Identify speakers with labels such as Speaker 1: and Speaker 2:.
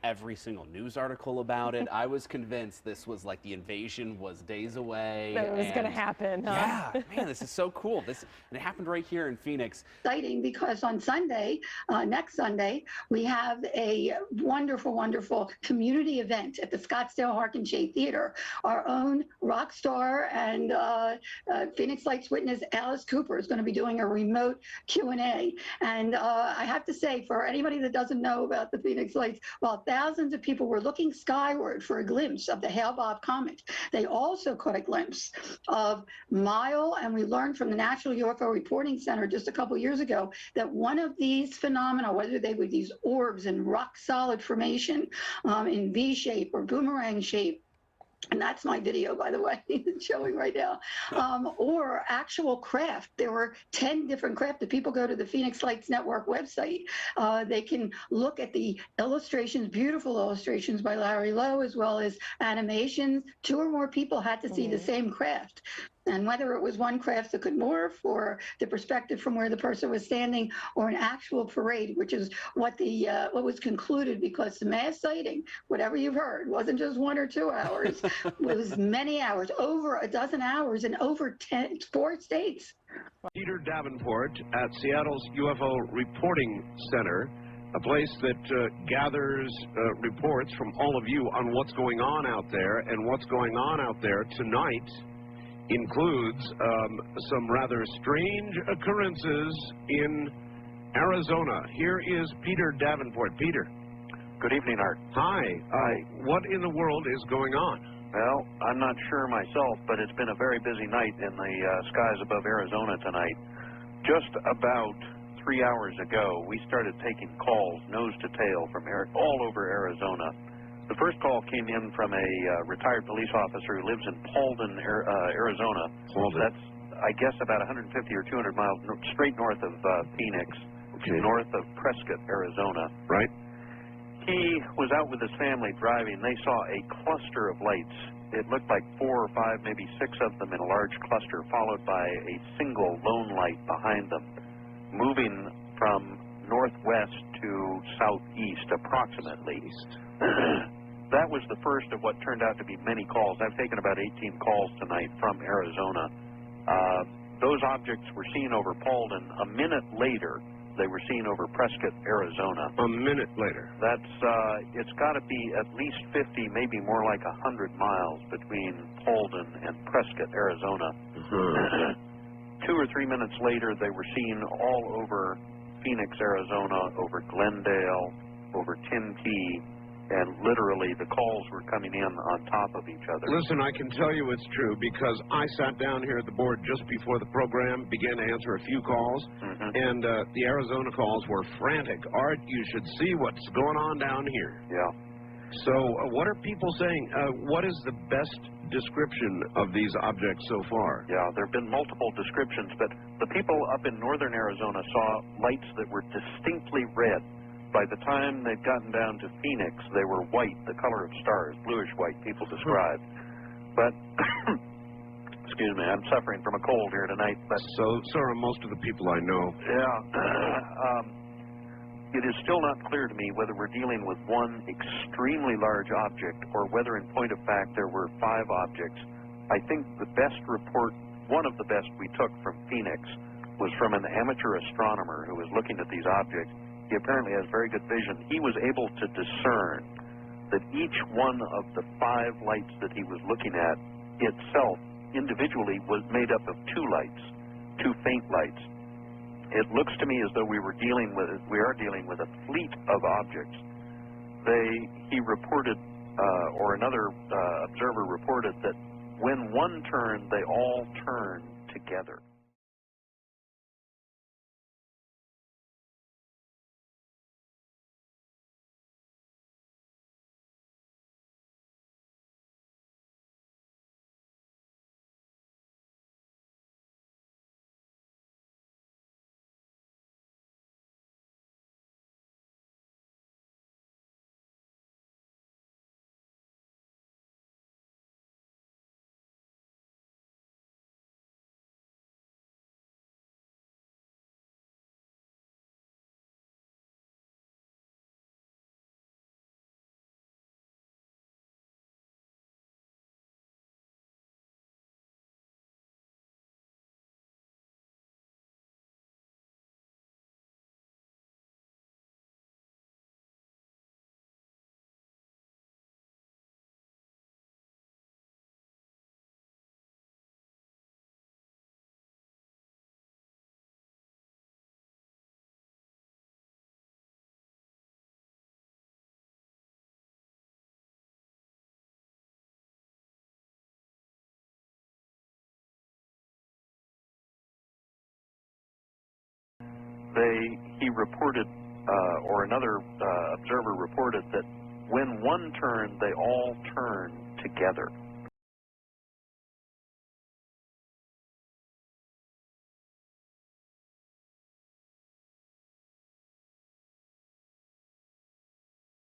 Speaker 1: every single news article about it. I was convinced this was like the invasion was days away.
Speaker 2: That it was going to happen, huh?
Speaker 1: Yeah, man, this is so cool. And it happened right here in Phoenix.
Speaker 3: Exciting because on Sunday, next Sunday, we have a wonderful, wonderful community event at the Scottsdale Harkin Shea Theater. Our own rock star and Phoenix Lights witness Alice Cooper is going to be doing a remote Q&A. And I have to say, for anybody that doesn't know about the Phoenix Lights, while thousands of people were looking skyward for a glimpse of the Hale-Bopp comet, they also caught a glimpse of Mile, and we learned from the National UFO Reporting Center just a couple years ago that one of these phenomena, whether they were these orbs in rock solid formation in V shape or boomerang shape, and that's my video, by the way, showing right now, or actual craft. There were 10 different craft. If people go to the Phoenix Lights Network website, they can look at the illustrations, beautiful illustrations by Larry Lowe, as well as animations. 2 or more people had to see the same craft. And whether it was one craft that could morph, or the perspective from where the person was standing, or an actual parade, which is what what was concluded, because the mass sighting, whatever you've heard, wasn't just 1 or 2 hours. It was many hours, over a dozen hours in over 4 states.
Speaker 4: Peter Davenport at Seattle's UFO Reporting Center, a place that gathers reports from all of you on what's going on out there. And what's going on out there tonight includes some rather strange occurrences in Arizona. Here is Peter Davenport. Peter.
Speaker 5: Good evening, Art.
Speaker 4: Hi. What in the world is going on?
Speaker 5: Well, I'm not sure myself, but it's been a very busy night in the skies above Arizona tonight. Just about 3 hours ago, we started taking calls nose to tail from all over Arizona. The first call came in from a retired police officer who lives in Paulden, Arizona.
Speaker 4: Paulden.
Speaker 5: That's, I guess, about 150 or 200 miles straight north of Phoenix, north of Prescott, Arizona.
Speaker 4: Right.
Speaker 5: He was out with his family driving. They saw a cluster of lights. It looked like 4 or 5, maybe 6 of them in a large cluster, followed by a single lone light behind them, moving from northwest to southeast approximately. That was the first of what turned out to be many calls. I've taken about 18 calls tonight from Arizona. Those objects were seen over Paulden. A minute later, they were seen over Prescott, Arizona.
Speaker 4: A minute later.
Speaker 5: That's, it's got to be at least 50, maybe more like 100 miles between Paulden and Prescott, Arizona. 2 or 3 minutes later, they were seen all over Phoenix, Arizona, over Glendale, over Tempe, and literally the calls were coming in on top of each other.
Speaker 4: Listen, I can tell you it's true because I sat down here at the board just before the program, began to answer a few calls, and the Arizona calls were frantic. Art, you should see what's going on down here.
Speaker 5: Yeah.
Speaker 4: So what are people saying? What is the best description of these objects so far?
Speaker 5: Yeah, there have been multiple descriptions, but the people up in northern Arizona saw lights that were distinctly red. By the time they'd gotten down to Phoenix, they were white, the color of stars, bluish white, people described. But, excuse me, I'm suffering from a cold here tonight. But
Speaker 4: so are most of the people I know.
Speaker 5: Yeah. It is still not clear to me whether we're dealing with one extremely large object or whether, in point of fact, there were 5 objects. I think the best report, one of the best we took from Phoenix, was from an amateur astronomer who was looking at these objects. He apparently has very good vision. He was able to discern that each one of the 5 lights that he was looking at itself individually was made up of 2 lights, 2 faint lights. It looks to me as though we are dealing with a fleet of objects. He reported, or another observer reported, that when one turned, they all turned together. he reported, or another observer reported, that when one turned, they all turned together.